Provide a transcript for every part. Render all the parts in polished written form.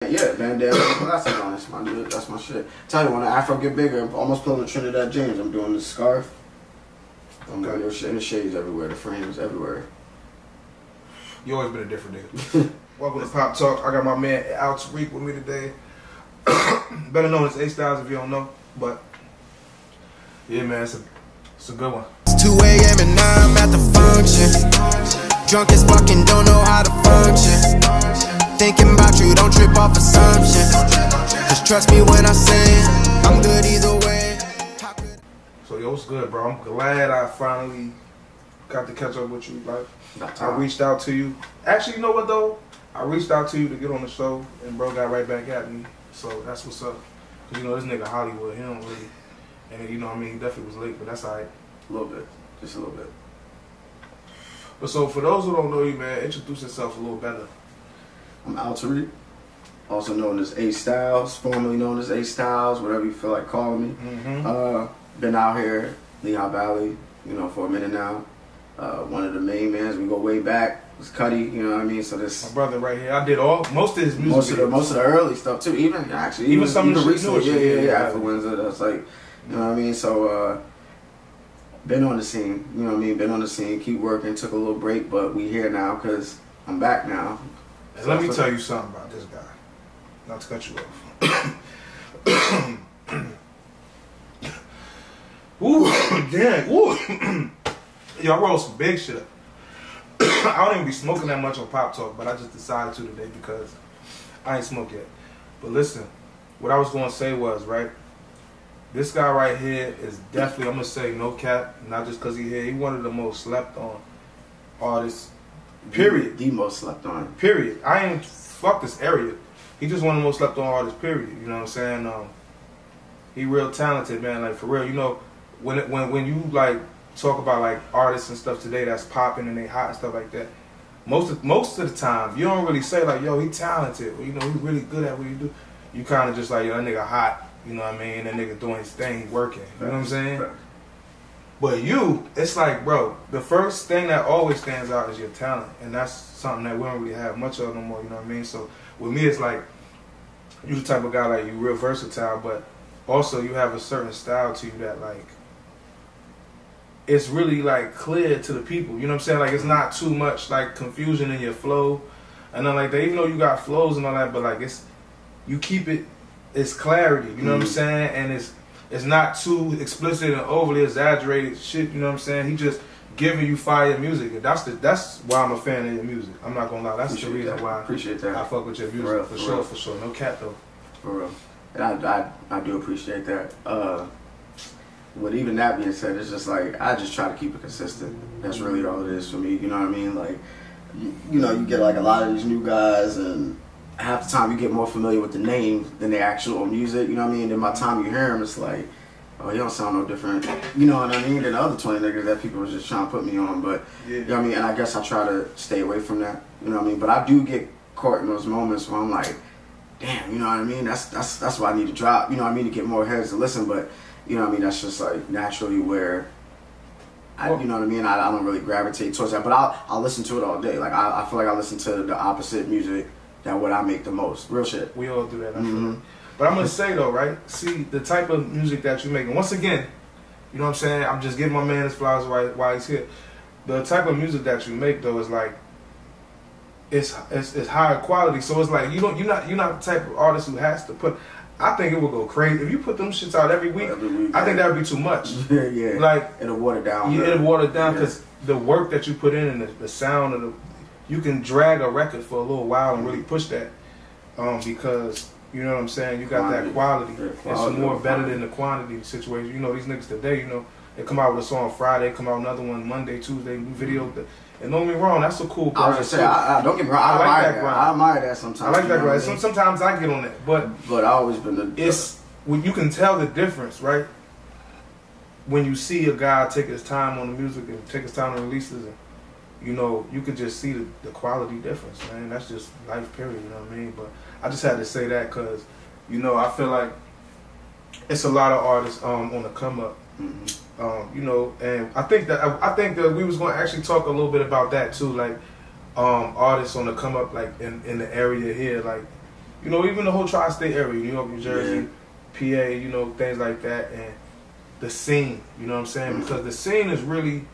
Yeah, bandana with glasses on. That's my dude. That's my shit. Tell you, when the afro get bigger, I'm almost pulling the Trinidad James. I'm doing the scarf. I'm doing the shades everywhere, the frames everywhere. You always been a different nigga. Welcome to Pop Talk. I got my man Al-Tarik with me today. Better known as A-Styles if you don't know. But yeah, man, it's a good one. It's 2 a.m. and now I'm at the function. Drunk as fucking, don't know how to function. Thinking about you, don't trip off assumptions. Just trust me when I say I'm good either way. So yo, what's good, bro? I'm glad I finally got to catch up with you. Like, I reached out to you. Actually, you know what though? I reached out to you to get on the show, and bro got right back at me. So that's what's up. Cause you know this nigga Hollywood, he don't really, and you know what I mean, he definitely was late, but that's alright. A little bit, just a little bit. But so for those who don't know you, man, introduce yourself a little better. I'm Al-Tarik, also known as A-Styles, formerly known as A-Styles, whatever you feel like calling me. Been out here, Lehigh Valley, you know, for a minute now. One of the main mans, we go way back, was Cuddy, you know what I mean? So this my brother right here. I did most of his music. Most of the early stuff too, even some of the recent, yeah, After Windsor, that's like, you know what I mean? So been on the scene, you know what I mean? Been on the scene, keep working, took a little break, but we here now because I'm back now. And let me tell you something about this guy. Not to cut you off. Ooh, damn. Ooh. Yo, I rolled some big shit up. I don't even be smoking that much on Pop Talk, but I just decided to today because I ain't smoked yet. But listen, what I was going to say was, right, this guy right here is definitely, I'm going to say no cap, not just because he here, he one of the most slept on artists, period. The most slept on. Period. I ain't fuck this area. He just one of the most slept on artists, period. You know what I'm saying? He real talented, man, like for real. You know, when you like talk about like artists and stuff today that's popping and they hot and stuff like that, most of the time you don't really say like, yo, he talented, or you know, he really good at what he do. You kind of just like, yo, that nigga hot, you know what I mean? That nigga doing his thing, he working. You know what I'm saying? Right. But you, it's like, bro, the first thing that always stands out is your talent, and that's something that we don't really have much of no more. You know what I mean? So with me, it's like you the type of guy like you real versatile, but also you have a certain style to you that like it's really like clear to the people. You know what I'm saying? Like it's not too much like confusion in your flow and then like that. Even though you got flows and all that, but like you keep it's clarity. You know what I'm saying? And it's not too explicit and overly exaggerated shit. You know what I'm saying? He just giving you fire music. That's why I'm a fan of your music. I'm not gonna lie. That's the reason why I fuck with your music. For sure. No cat though. For real. And I do appreciate that. But even that being said, it's just like I just try to keep it consistent. That's really all it is for me. You know what I mean? Like, you know, you get like a lot of these new guys, and half the time you get more familiar with the name than the actual music. You know what I mean? And by the time you hear him, it's like, oh, he don't sound no different. You know what I mean? Than the other 20 niggas that people was just trying to put me on. But you know what I mean? And I guess I try to stay away from that. You know what I mean? But I do get caught in those moments where I'm like, damn, you know what I mean? That's why I need to drop. You know what I mean? To get more heads to listen, but. You know what I mean? That's just like naturally where, you know what I mean? I don't really gravitate towards that, but I'll listen to it all day. Like I feel like I listen to the opposite music than what I make the most. Real shit. We all do that. I feel. But I'm gonna say though, right? See the type of music that you make, and once again, you know what I'm saying? I'm just giving my man his flowers while he's here. The type of music that you make though is like it's higher quality. So it's like you're not the type of artist who has to put. I think it would go crazy if you put them shits out every week. I think that would be too much. Yeah. Like it'll water down. Yeah, it'll water down because the work that you put in and the sound of you can drag a record for a little while and really push that, because you know what I'm saying. You got that quality. It's more better than the quantity situation. You know these niggas today. You know they come out with a song Friday, come out another one Monday, Tuesday, new video. And don't get me wrong, that's a cool part. I was just saying, don't get me wrong, I admire that. I admire that sometimes. I like that grind. Sometimes I get on that, but I always been it's when you can tell the difference, right? When you see a guy take his time on the music and take his time on releases, and you know, you can just see the quality difference, man. That's just life, period. You know what I mean? But I just had to say that because, you know, I feel like it's a lot of artists on the come up. You know, and I think that we was going to actually talk a little bit about that too, like artists on the come up, like in the area here, like you know, even the whole tri-state area, New York, New Jersey, PA, you know, things like that, and the scene, you know what I'm saying? Because the scene is really,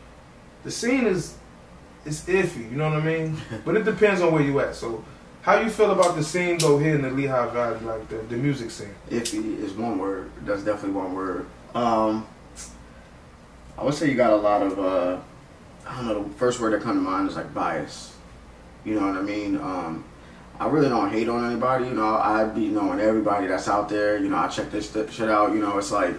it's iffy, you know what I mean? But it depends on where you at. So, how you feel about the scene though here in the Lehigh Valley, like the music scene? Iffy is one word. That's definitely one word. I would say you got a lot of, I don't know, the first word that comes to mind is like bias. You know what I mean? I really don't hate on anybody. You know, I be knowing everybody that's out there. You know, I check this shit out. You know, it's like,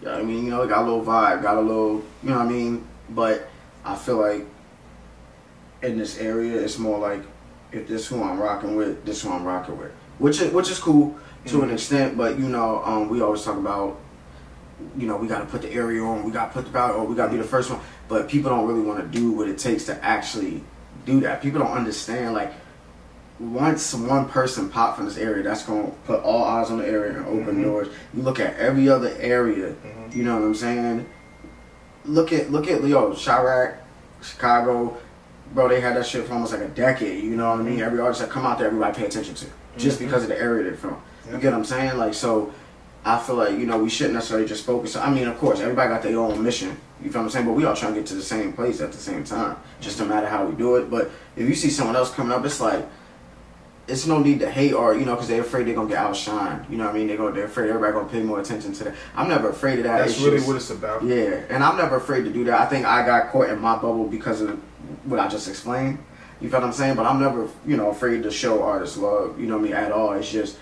yeah, I mean, you know, it got a little vibe, got a little, you know what I mean? But I feel like in this area, it's more like, if this who I'm rocking with, this who I'm rocking with. Which is cool to an extent, but, you know, we always talk about, you know, we got to put the area on, we got to put the ballot on, we got to be the first one. But people don't really want to do what it takes to actually do that. People don't understand, like, once one person pop from this area, that's going to put all eyes on the area and open doors. You look at every other area, you know what I'm saying? Look at Leo, Chirac, Chicago, bro, they had that shit for almost like a decade, you know what I mean? Every artist that come out there, everybody pay attention to, just because of the area they're from. You get what I'm saying? Like, so I feel like, you know, we shouldn't necessarily just focus. I mean, of course, everybody got their own mission. You feel what I'm saying? But we all trying to get to the same place at the same time. Just no matter how we do it. But if you see someone else coming up, it's like, it's no need to hate or, you know, because they're afraid they're going to get outshined. You know what I mean? They're afraid everybody going to pay more attention to that. I'm never afraid of that. That's really what it's about. Yeah, and I'm never afraid to do that. I think I got caught in my bubble because of what I just explained. You feel what I'm saying? But I'm never, you know, afraid to show artists love, you know what I mean, at all. It's just,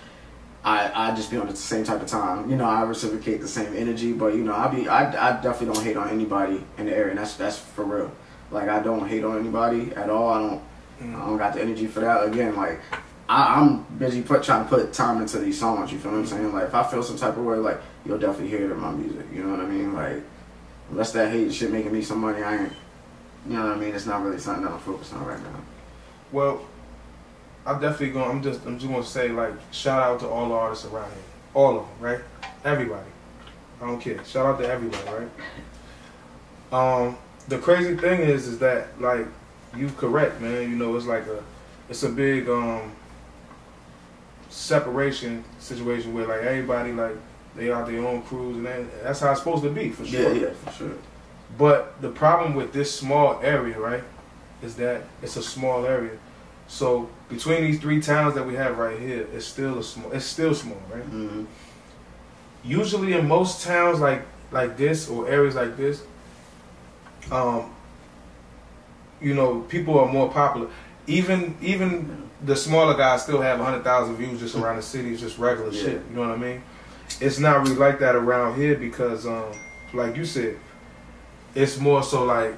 I just be on the same type of time. You know, I reciprocate the same energy, but, you know, I definitely don't hate on anybody in the area, and that's for real. Like, I don't hate on anybody at all. I don't got the energy for that. Again, like, I'm busy trying to put time into these songs, you feel what I'm saying? Like, if I feel some type of way, like, you'll definitely hear it in my music, you know what I mean? Like, unless that hate shit making me some money, I ain't, you know what I mean? It's not really something that I'm focused on right now. Well, I'm just gonna say, like, shout out to all the artists around here. All of them, right? Everybody. I don't care. Shout out to everybody, right? The crazy thing is that, like, you correct, man. You know, it's a big, separation situation where, like, everybody, like, they out their own crews, and that's how it's supposed to be, for sure. Yeah, for sure. But the problem with this small area, right, is that it's a small area. So between these three towns that we have right here, it's still small, right? Usually in most towns like this or areas like this, you know, people are more popular. Even the smaller guys still have 100,000 views just around the city. It's just regular shit. You know what I mean? It's not really like that around here because, like you said, it's more so like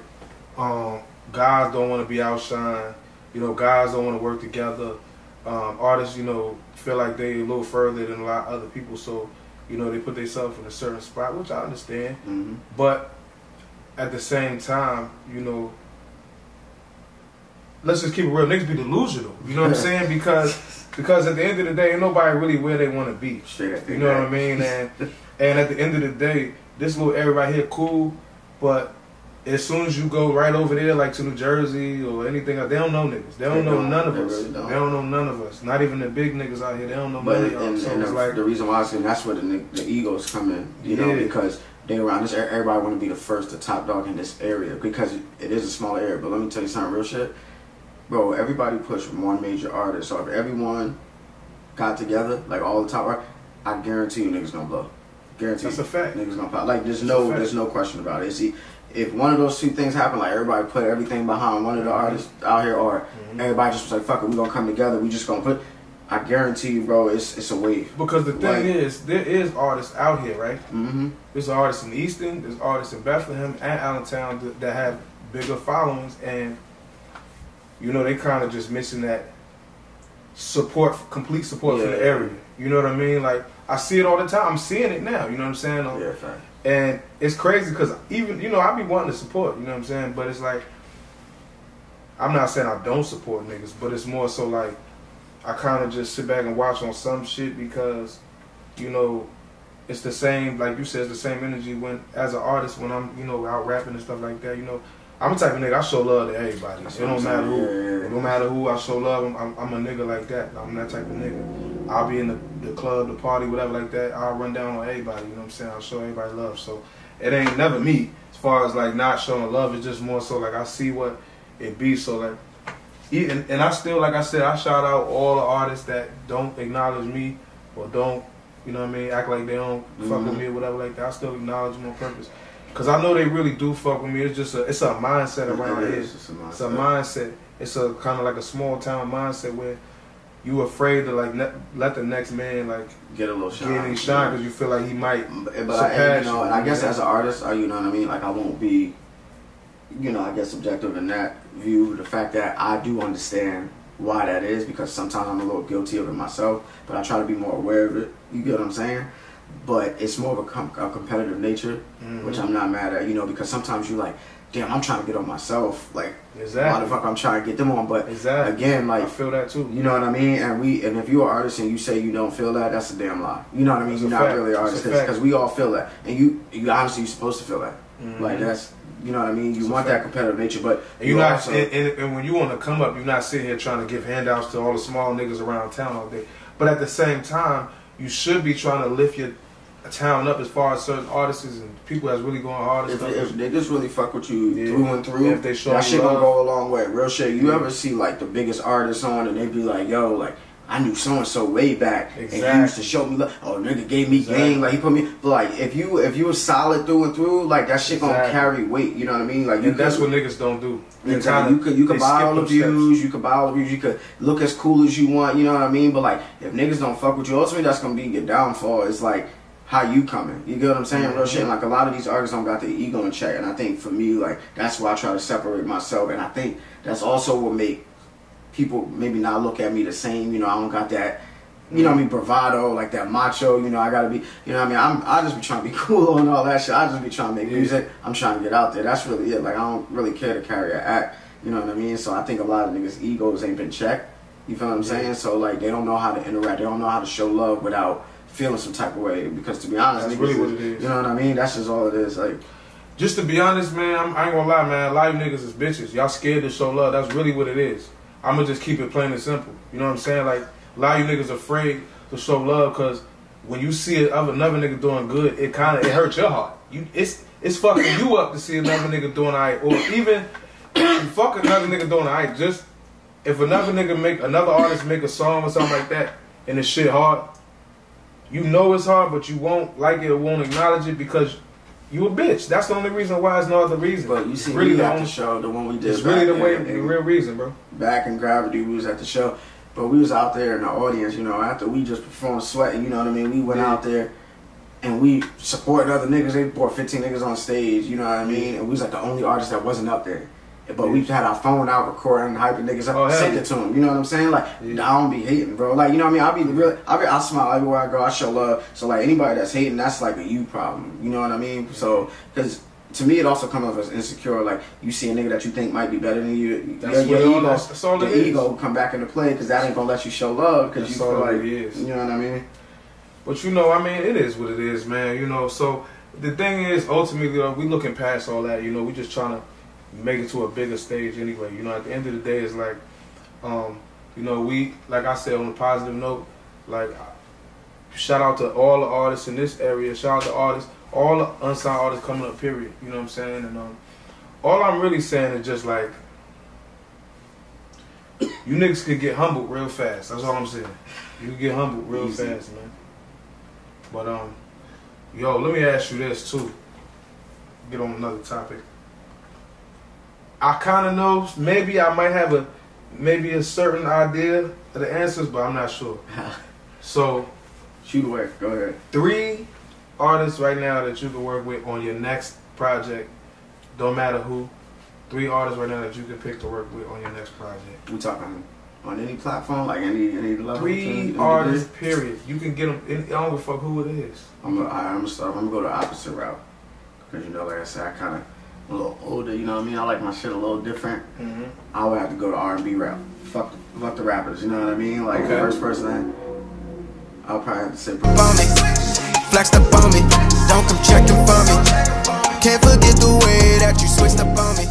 guys don't want to be outshined. You know, guys don't want to work together. Artists, you know, feel like they a little further than a lot of other people, so, you know, they put themselves in a certain spot, which I understand. But at the same time, you know, let's just keep it real. Niggas be delusional. You know what I'm saying? Because at the end of the day, ain't nobody really where they want to be. You know what I mean? And at the end of the day, this little area right here, cool, but as soon as you go right over there, like to New Jersey or anything else, they don't know niggas. They don't know none of us. Really don't. They don't know none of us. Not even the big niggas out here. They don't know none of y'all. So it's like, the reason why I say that's where the egos come in. You know, because they around this, everybody want to be the first, the top dog in this area because it is a small area. But let me tell you something real shit. Bro, everybody push one major artist. So if everyone got together, like all the top artists, I guarantee you niggas gonna blow. Guarantee. That's a fact. Niggas gonna pop. Like there's no question about it. See, if one of those two things happen, like everybody put everything behind one of the artists out here, or everybody just was like, fuck it, we gonna come together, we just gonna put, I guarantee you, bro, it's a wave. Because the thing is, there is artists out here, right? There's artists in Easton, there's artists in Bethlehem and Allentown that have bigger followings, and, you know, they kind of just missing that support, complete support from the area. You know what I mean? Like, I see it all the time. I'm seeing it now, you know what I'm saying? Yeah, fact. And it's crazy because even, you know, I be wanting to support, you know what I'm saying? But it's like, I'm not saying I don't support niggas, but it's more so like, I kind of just sit back and watch on some shit because, you know, it's the same, like you said, it's the same energy when, as an artist, when I'm, you know, out rapping and stuff like that, you know. I'm the type of nigga, I show love to everybody. It don't matter who. It don't matter who I show love. I'm a nigga like that. I'm that type of nigga. I'll be in the club, the party, whatever like that. I'll run down on everybody, you know what I'm saying? I'll show everybody love. So it ain't never me as far as like not showing love. It's just more so like I see what it be. So like, and I still, like I said, I shout out all the artists that don't acknowledge me or don't, you know what I mean, act like they don't fuck with me or whatever like that. I still acknowledge them on purpose. Cause I know they really do fuck with me. It's just it's a mindset around here. It's a mindset. It's a kind of like a small town mindset where you afraid to like let the next man like get a little shine, because you feel like he might surpass you. And I guess as an artist, you know what I mean. Like I won't be, you know, I guess subjective in that view. The fact that I do understand why that is, because sometimes I'm a little guilty of it myself, but I try to be more aware of it. You get what I'm saying? But it's more of a competitive nature, which I'm not mad at, you know, because sometimes you're like, damn, I'm trying to get on myself. Like, why the fuck I'm trying to get them on? But again, like, I feel that too. You know what I mean? And if you're an artist and you say you don't feel that, that's a damn lie. You know what I mean? You're not really an artist, because we all feel that. And you honestly, you're supposed to feel that. Like, that's, you know what I mean? You want that competitive nature, but you're not. Also, and when you want to come up, you're not sitting here trying to give handouts to all the small niggas around town all day. But at the same time, you should be trying to lift your town up as far as certain artists and people that's really going hard. If they just really fuck with you through and through, if they show that shit love, gonna go a long way. Real shit. You ever see like the biggest artists on and they be like, yo, like, I knew so and so way back, and he used to show me love. Oh, nigga gave me game, like he put me. But like, if you were solid through and through, like that shit gonna carry weight. You know what I mean? Like, that's what niggas don't do. Exactly. You could buy all the views. You could buy all the views. You could look as cool as you want. You know what I mean? But like, if niggas don't fuck with you, ultimately that's gonna be your downfall. It's like how you coming. You get what I'm saying? Real shit. And like a lot of these artists don't got their ego in check, and I think for me, like that's why I try to separate myself, and I think that's also what make people maybe not look at me the same. You know, I don't got that, you know what I mean, bravado, like that macho, you know, I gotta be, you know what I mean, I just be trying to be cool and all that shit. I just be trying to make music. I'm trying to get out there. That's really it. Like, I don't really care to carry an act, you know what I mean? So I think a lot of niggas' egos ain't been checked. You feel what I'm saying? So, like, they don't know how to interact. They don't know how to show love without feeling some type of way. Because, to be honest, that's niggas, really what it is. You know what I mean? That's just all it is. Like, just to be honest, man, I ain't gonna lie, man. A lot of niggas is bitches. Y'all scared to show love. That's really what it is. I'm gonna just keep it plain and simple. You know what I'm saying? Like, a lot of you niggas afraid to show love because when you see another nigga doing good, it hurts your heart. It's fucking you up to see another nigga doing alright, or even fuck another nigga doing alright. Just if another artist make a song or something like that and it's shit hard, you know it's hard, but you won't like it or won't acknowledge it because you a bitch. That's the only reason why. It's no other reason. But you see, really at the show, the one we did. It's really the real reason, bro. Back in Gravity, we was at the show, but we was out there in the audience. You know, after we just performed Sweating, you know what I mean. We went out there and we supported other niggas. They brought 15 niggas on stage. You know what I mean. And we was like the only artist that wasn't up there. But we had our phone out recording, hyping niggas up, sent it to them. You know what I'm saying? Like, I don't be hating, bro. Like, you know what I mean? I smile everywhere I go. I show love. So, like, anybody that's hating, that's like a you problem. You know what I mean? So, because to me, it also comes off as insecure. Like, you see a nigga that you think might be better than you. That's all the ego come back into play because that ain't going to let you show love because you feel like, you know what I mean? But, you know, I mean, it is what it is, man. You know, so the thing is, ultimately, we looking past all that. You know, we just trying to make it to a bigger stage anyway. You know, at the end of the day, it's like, you know, we, like I said, on a positive note, like, shout out to all the artists in this area. Shout out to artists, all the unsigned artists coming up, period. You know what I'm saying? And all I'm really saying is just like, you niggas could get humbled real fast. That's all I'm saying. You can get humbled real fast, man. But, yo, let me ask you this, too. Get on another topic. I kind of know, maybe I might have a certain idea of the answers, but I'm not sure. So, shoot away. Go ahead. 3 artists right now that you can work with on your next project, don't matter who. 3 artists right now that you can pick to work with on your next project. We talking on any platform, like any level? 3 artists, period. You can get them. I don't give a fuck who it is. I'm gonna go the opposite route because, you know, like I said, I kind of a little older, you know what I mean? I like my shit a little different. I would have to go to R&B route. Fuck the rappers, you know what I mean? Like, the first person I'll probably have to say flexed up on me, don't come checking for me. Can't forget the way that you switched up on me.